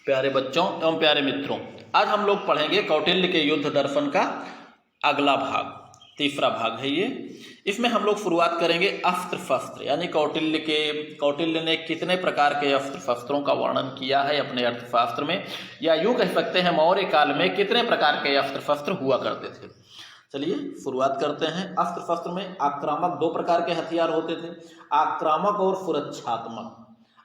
प्यारे बच्चों एवं प्यारे मित्रों, आज हम लोग पढ़ेंगे कौटिल्य के युद्ध दर्पण का अगला भाग, तीसरा भाग है ये। इसमें हम लोग शुरुआत करेंगे अस्त्र शस्त्र, यानी कौटिल्य ने कितने प्रकार के अस्त्र शस्त्रों का वर्णन किया है अपने अर्थशास्त्र में, या यूँ कह सकते हैं मौर्य काल में कितने प्रकार के अस्त्र शस्त्र हुआ करते थे। चलिए शुरुआत करते हैं। अस्त्र शस्त्र में आक्रामक दो प्रकार के हथियार होते थे, आक्रामक और सुरक्षात्मक।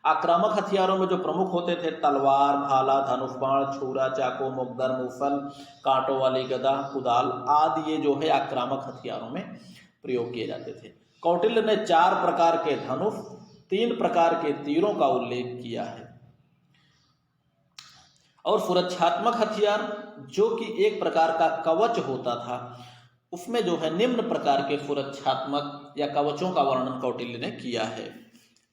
आक्रामक हथियारों में जो प्रमुख होते थे तलवार, भाला, धनुष बाण, छुरा, चाकू, मुद्गर, मूसल, कांटों वाली गदा, कुदाल आदि ये जो है आक्रामक हथियारों में प्रयोग किए जाते थे। कौटिल्य ने 4 प्रकार के धनुष, 3 प्रकार के तीरों का उल्लेख किया है। और सुरक्षात्मक हथियार जो कि एक प्रकार का कवच होता था, उसमें जो है निम्न प्रकार के सुरक्षात्मक या कवचों का वर्णन कौटिल्य ने किया है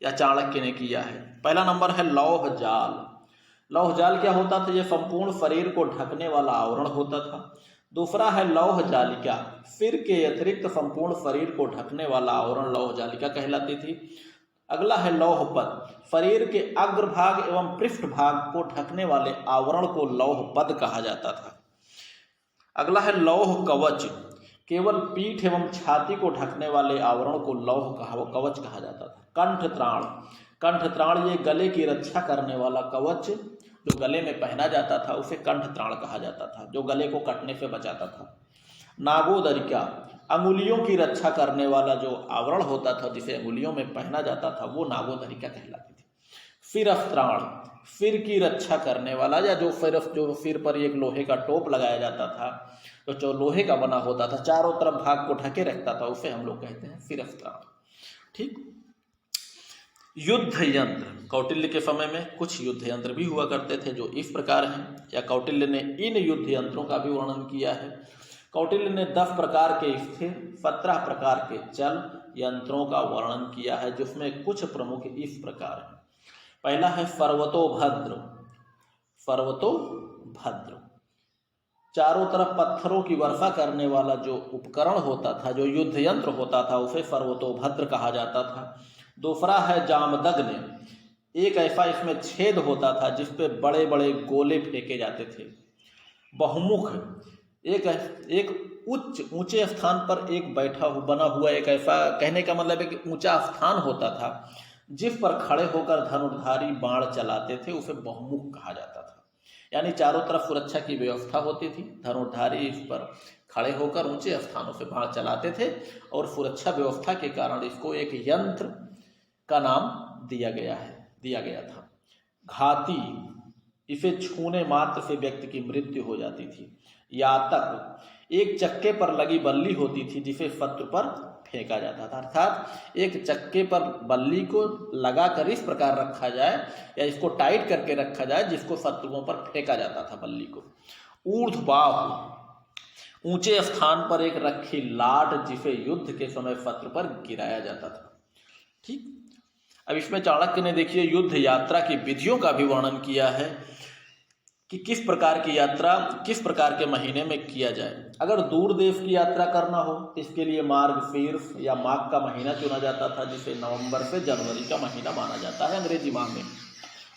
या चाणक्य ने किया है। पहला नंबर है लौह जाल। लौह जाल क्या होता था? यह संपूर्ण शरीर को ढकने वाला आवरण होता था। दूसरा है लौह जालिका, सिर के अतिरिक्त संपूर्ण शरीर को ढकने वाला आवरण लौह जालिका कहलाती थी। अगला है लौह पद, शरीर के अग्रभाग एवं पृष्ठ भाग को ढकने वाले आवरण को लौह पद कहा जाता था। अगला है लौह कवच, केवल पीठ एवं छाती को ढकने वाले आवरण को लौह कवच कहा जाता था। कंठ त्राण, कंठ त्राण ये गले की रक्षा करने वाला कवच जो गले में पहना जाता था उसे कंठ त्राण कहा जाता था, जो गले को कटने से बचाता था। नागोदरिका, अंगुलियों की रक्षा करने वाला जो आवरण होता था जिसे अंगुलियों में पहना जाता था वो नागोदरिका कहलाती थी। शिरस्त्राण, त्राण, सिर की रक्षा करने वाला या जो सिर पर एक लोहे का टोप लगाया जाता था, तो जो लोहे का बना होता था, चारों तरफ भाग को ढके रखता था, उसे हम लोग कहते हैं शिरस्त्राण। ठीक। युद्ध यंत्र, कौटिल्य के समय में कुछ युद्ध यंत्र भी हुआ करते थे जो इस प्रकार हैं, या कौटिल्य ने इन युद्ध यंत्रों का भी वर्णन किया है। कौटिल्य ने 10 प्रकार के स्थिर, 17 प्रकार के चल यंत्रों का वर्णन किया है, जिसमें कुछ प्रमुख इस प्रकार हैं। पहला है पर्वतोभद्र। पर्वतोभद्र चारों तरफ पत्थरों की वर्षा करने वाला जो उपकरण होता था, जो युद्ध यंत्र होता था, उसे पर्वतोभद्र कहा जाता था। दूसरा है जामदग्नि, एक ऐसा इसमें छेद होता था जिस पे बड़े बड़े गोले फेंके जाते थे। बहुमुख, एक ऊंचे स्थान पर एक बना हुआ एक ऐसा, कहने का मतलब है कि ऊंचा स्थान होता था जिस पर खड़े होकर धनुर्धारी बाण चलाते थे, उसे बहुमुख कहा जाता था। यानी चारों तरफ सुरक्षा की व्यवस्था होती थी, धनुर्धारी इस पर खड़े होकर ऊंचे स्थानों से बाण चलाते थे और सुरक्षा व्यवस्था के कारण इसको एक यंत्र का नाम दिया गया था। घाती, इसे छूने मात्र से व्यक्ति की मृत्यु हो जाती थी। यातक, एक चक्के पर लगी बल्ली होती थी जिसे शत्रु पर फेंका जाता था, अर्थात एक चक्के पर बल्ली को लगाकर इस प्रकार रखा जाए या इसको टाइट करके रखा जाए जिसको शत्रुओं पर फेंका जाता था बल्ली को। ऊर्ध्वबाहु, ऊंचे स्थान पर एक रखी लाट जिसे युद्ध के समय शत्रु पर गिराया जाता था। ठीक। अब इसमें चाणक्य ने देखिए युद्ध यात्रा की विधियों का भी वर्णन किया है कि किस प्रकार की यात्रा किस प्रकार के महीने में किया जाए। अगर दूर देश की यात्रा करना हो तो इसके लिए मार्गशीर्ष या माघ का महीना चुना जाता था, जिसे नवंबर से जनवरी का महीना माना जाता है अंग्रेजी माह में।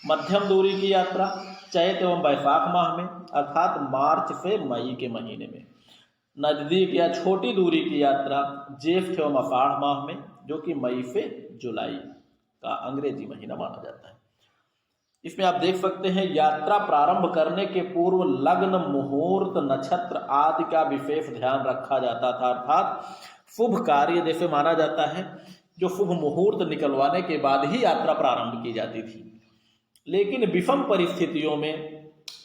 मध्यम दूरी की यात्रा चैत एवं वैशाख माह में, अर्थात मार्च से मई के महीने में। नजदीक या छोटी दूरी की यात्रा ज्येष्ठ एवं आषाढ़ माह में, जो कि मई से जुलाई का अंग्रेजी महीना माना जाता है। इसमें आप देख सकते हैं यात्रा प्रारंभ करने के पूर्व लग्न, मुहूर्त, नक्षत्र आदि का विशेष ध्यान रखा जाता था, अर्थात शुभ कार्य जैसे माना जाता है जो शुभ मुहूर्त निकलवाने के बाद ही यात्रा प्रारंभ की जाती थी। लेकिन विषम परिस्थितियों में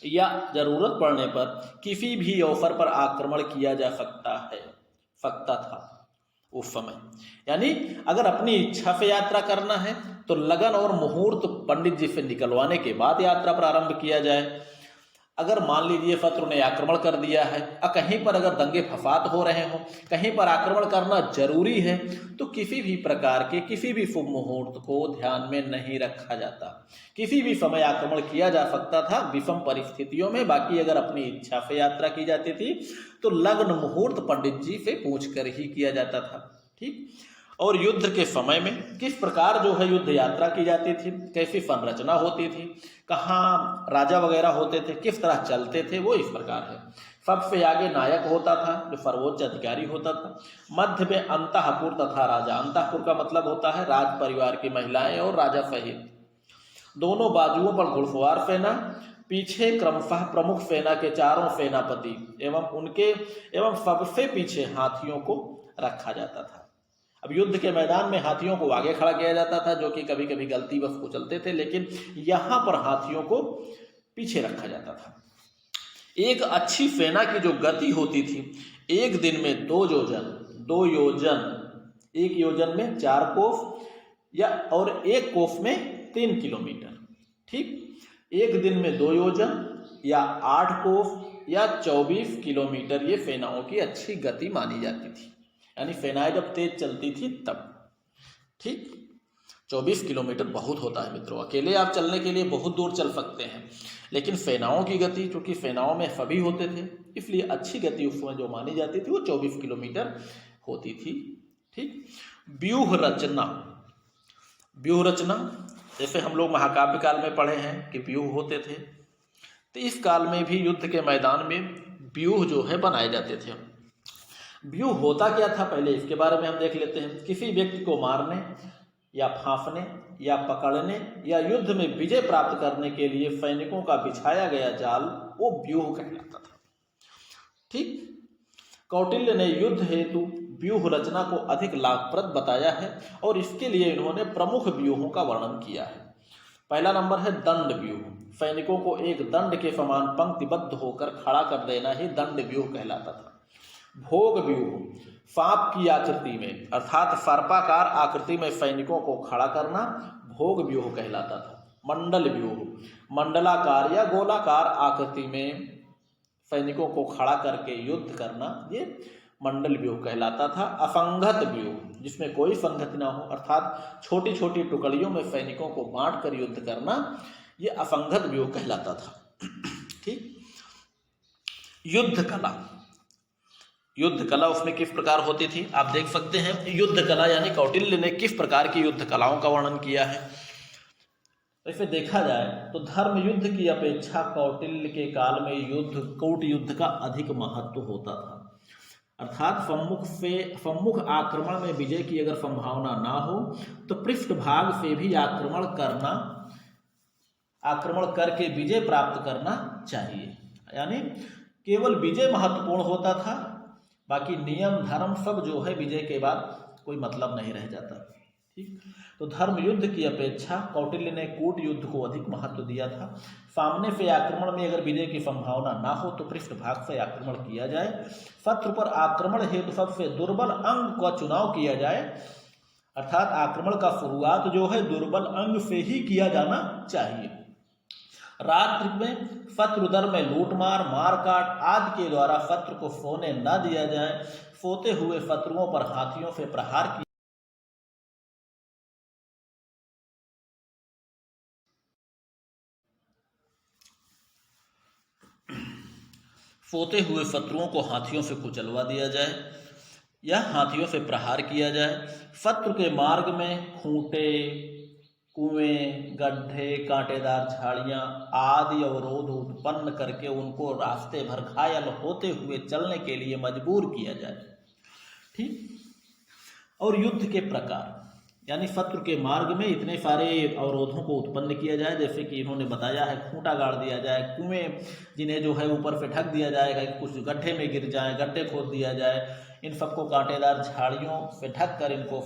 या जरूरत पड़ने पर किसी भी अवसर पर आक्रमण किया जा सकता था उस समय। यानी अगर अपनी इच्छा से यात्रा करना है तो लगन और मुहूर्त पंडित जी से निकलवाने के बाद यात्रा प्रारंभ किया जाए। अगर मान लीजिए शत्रु ने आक्रमण कर दिया है और कहीं पर अगर दंगे फसाद हो रहे हों, कहीं पर आक्रमण करना जरूरी है, तो किसी भी प्रकार के किसी भी शुभ मुहूर्त को ध्यान में नहीं रखा जाता। किसी भी समय आक्रमण किया जा सकता था विषम परिस्थितियों में। बाकी अगर अपनी इच्छा से यात्रा की जाती थी तो लग्न मुहूर्त पंडित जी से पूछ कर ही किया जाता था। ठीक। और युद्ध के समय में किस प्रकार जो है युद्ध यात्रा की जाती थी, कैसी संरचना होती थी, कहाँ राजा वगैरह होते थे, किस तरह चलते थे, वो इस प्रकार है। सबसे आगे नायक होता था जो सर्वोच्च अधिकारी होता था। मध्य में अंतःपुर तथा राजा। अंतःपुर का मतलब होता है राज परिवार की महिलाएं और राजा सहित। दोनों बाजुओं पर घुड़सवार सेना, पीछे क्रमशः प्रमुख सेना के चारों सेनापति एवं सबसे पीछे हाथियों को रखा जाता था। अब युद्ध के मैदान में हाथियों को आगे खड़ा किया जाता था, जो कि कभी कभी गलतीवश कुचलते थे, लेकिन यहाँ पर हाथियों को पीछे रखा जाता था। एक अच्छी सेना की जो गति होती थी, एक दिन में 2 योजन, एक योजन में 4 कोस और एक कोस में 3 किलोमीटर। ठीक, एक दिन में 2 योजन या 8 कोस या 24 किलोमीटर ये सेनाओं की अच्छी गति मानी जाती थी। यानी सेनाएं जब तेज चलती थी तब। ठीक, 24 किलोमीटर बहुत होता है मित्रों। अकेले आप चलने के लिए बहुत दूर चल सकते हैं, लेकिन सेनाओं की गति, क्योंकि सेनाओं में सभी होते थे, इसलिए अच्छी गति उस समय जो मानी जाती थी वो 24 किलोमीटर होती थी। ठीक, व्यूह रचना जैसे हम लोग महाकाव्य काल में पढ़े हैं कि व्यूह होते थे, तो इस काल में भी युद्ध के मैदान में व्यूह जो है बनाए जाते थे। व्यूह होता क्या था, पहले इसके बारे में हम देख लेते हैं। किसी व्यक्ति को मारने या फांसने या पकड़ने या युद्ध में विजय प्राप्त करने के लिए सैनिकों का बिछाया गया जाल वो व्यूह कहलाता था। ठीक, कौटिल्य ने युद्ध हेतु व्यूह रचना को अधिक लाभप्रद बताया है और इसके लिए इन्होंने प्रमुख व्यूहों का वर्णन किया है। पहला नंबर है दंड व्यूह। सैनिकों को एक दंड के समान पंक्तिबद्ध होकर खड़ा कर देना ही दंड व्यूह कहलाता था। भोग व्यूह, सांप की आकृति में अर्थात सर्पाकार आकृति में सैनिकों को खड़ा करना भोग व्यूह कहलाता था। मंडल व्यूह, मंडलाकार या गोलाकार आकृति में सैनिकों को खड़ा करके युद्ध करना, ये मंडल व्यूह कहलाता था। असंगत व्यूह, जिसमें कोई संगति ना हो, अर्थात छोटी छोटी टुकड़ियों में सैनिकों को बांट कर युद्ध करना, ये असंगत व्यूह कहलाता था। ठीक, युद्ध कला उसमें किस प्रकार होती थी आप देख सकते हैं। युद्ध कला यानी कौटिल्य ने किस प्रकार की युद्ध कलाओं का वर्णन किया है। वैसे देखा जाए तो धर्म युद्ध की अपेक्षा कौटिल्य के काल में कूट युद्ध का अधिक महत्व होता था। अर्थात सम्मुख आक्रमण में विजय की अगर संभावना ना हो तो पृष्ठभाग से भी आक्रमण करके विजय प्राप्त करना चाहिए। यानी केवल विजय महत्वपूर्ण होता था, बाकी नियम धर्म सब जो है विजय के बाद कोई मतलब नहीं रह जाता। ठीक, तो धर्म युद्ध की अपेक्षा कौटिल्य ने कूट युद्ध को अधिक महत्व दिया था। सामने से आक्रमण में अगर विजय की संभावना ना हो तो पृष्ठभाग से आक्रमण किया जाए। शत्रु पर आक्रमण हेतु सबसे दुर्बल अंग का चुनाव किया जाए, अर्थात आक्रमण का शुरुआत जो है दुर्बल अंग से ही किया जाना चाहिए। रात्रि में शत्रु दर में लूटमार, मारकाट आदि के द्वारा शत्रु को सोने न दिया जाए। सोते हुए शत्रुओं पर हाथियों से प्रहार किया सोते हुए शत्रुओं को हाथियों से कुचलवा दिया जाए या हाथियों से प्रहार किया जाए। शत्रु के मार्ग में खूंटे, कुएं, गड्ढे, कांटेदार झाड़ियां आदि अवरोध उत्पन्न करके उनको रास्ते भर घायल होते हुए चलने के लिए मजबूर किया जाए। ठीक, और युद्ध के प्रकार यानी शत्रु के मार्ग में इतने सारे अवरोधों को उत्पन्न किया जाए, जैसे कि इन्होंने बताया है, खूंटा गाड़ दिया जाए, कुएं जिन्हें जो है ऊपर से ढक दिया जाएगा, कुछ गड्ढे में गिर जाए, गड्ढे खोद दिया जाए, इन सबको कांटेदार झाड़ियों से ढक कर इनको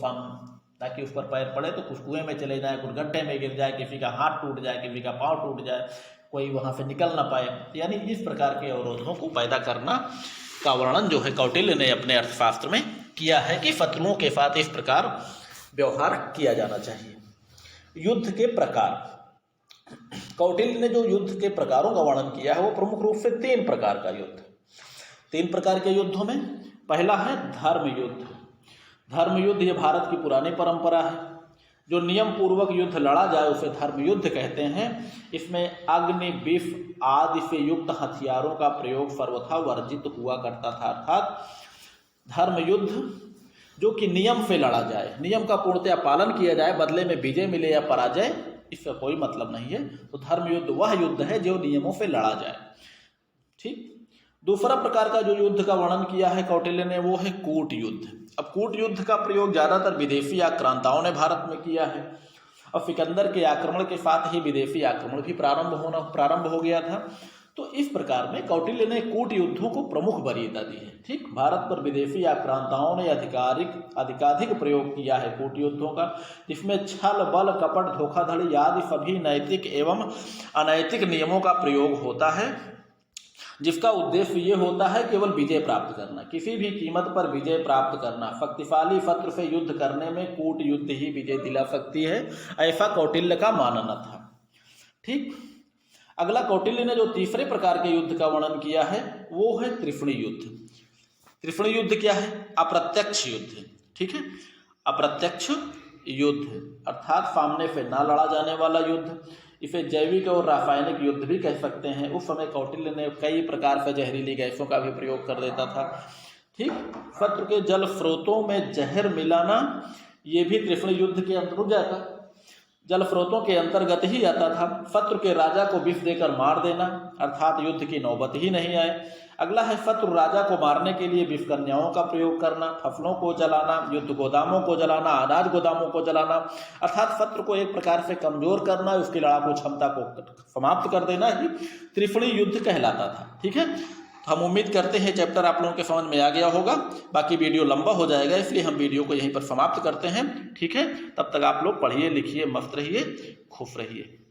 ताकि उस पर पैर पड़े तो कुछ कुएं में चले जाए, कुछ गड्ढे में गिर जाए, किसी का हाथ टूट जाए, किसी का पाँव टूट जाए, कोई वहाँ से निकल ना पाए। यानी इस प्रकार के अवरोधों को पैदा करना का वर्णन जो है कौटिल्य ने अपने अर्थशास्त्र में किया है कि शत्रुओं के साथ इस प्रकार व्यवहार किया जाना चाहिए। युद्ध के प्रकार, कौटिल्य ने जो युद्ध के प्रकारों का वर्णन किया है वो प्रमुख रूप से 3 प्रकार का युद्ध, 3 प्रकार के युद्धों में पहला है धर्म युद्ध। धर्म युद्ध ये भारत की पुरानी परंपरा है। जो नियम पूर्वक युद्ध लड़ा जाए उसे धर्म युद्ध कहते हैं। इसमें अग्नि, विष आदि से युक्त हथियारों का प्रयोग सर्वथा वर्जित हुआ करता था। अर्थात धर्म युद्ध जो कि नियम से लड़ा जाए, नियम का पूर्णतया पालन किया जाए, बदले में विजय मिले या पराजय इसका कोई मतलब नहीं है। तो धर्म युद्ध वह युद्ध है जो नियमों से लड़ा जाए। ठीक। दूसरा प्रकार का जो युद्ध का वर्णन किया है कौटिल्य ने वो है कूट युद्ध। अब कूट युद्ध का प्रयोग ज्यादातर विदेशी आक्रांताओं ने भारत में किया है और सिकंदर के आक्रमण के साथ ही विदेशी आक्रमण भी प्रारंभ हो गया था। तो इस प्रकार में कौटिल्य ने कूट युद्धों को प्रमुख वरीयता दी है। ठीक। भारत पर विदेशी आक्रांताओं ने अधिकाधिक प्रयोग किया है कूट युद्धों का, जिसमें छल, बल, कपट, धोखाधड़ी आदि सभी नैतिक एवं अनैतिक नियमों का प्रयोग होता है, जिसका उद्देश्य ये होता है केवल विजय प्राप्त करना, किसी भी कीमत पर विजय प्राप्त करना। शक्तिशाली शत्रु से युद्ध करने में कूट युद्ध ही विजय दिला सकती है, ऐसा कौटिल्य का मानना था। ठीक। अगला कौटिल्य ने जो तीसरे प्रकार के युद्ध का वर्णन किया है वो है त्रिफणी युद्ध। त्रिफणी युद्ध क्या है? अप्रत्यक्ष युद्ध। ठीक है, अप्रत्यक्ष युद्ध अर्थात सामने से ना लड़ा जाने वाला युद्ध। इसे जैविक और रासायनिक युद्ध भी कह सकते हैं। उस समय कौटिल्य ने कई प्रकार से जहरीली गैसों का भी प्रयोग कर देता था। ठीक। शत्रु के जल स्रोतों में जहर मिलाना ये भी त्रिफणी युद्ध के अंतर्गत जाता, जल स्रोतों के अंतर्गत ही आता था। शत्रु के राजा को विष देकर मार देना अर्थात युद्ध की नौबत ही नहीं आए। अगला है शत्रु राजा को मारने के लिए विष कन्याओं का प्रयोग करना, फसलों को जलाना, युद्ध गोदामों को जलाना, अनाज गोदामों को जलाना अर्थात शत्रु को एक प्रकार से कमजोर करना, उसकी लड़ाकू क्षमता को समाप्त कर देना ही त्रिफणी युद्ध कहलाता था। ठीक है, हम उम्मीद करते हैं चैप्टर आप लोगों के समझ में आ गया होगा। बाकी वीडियो लंबा हो जाएगा इसलिए हम वीडियो को यहीं पर समाप्त करते हैं। ठीक है, तब तक आप लोग पढ़िए, लिखिए, मस्त रहिए, खुश रहिए।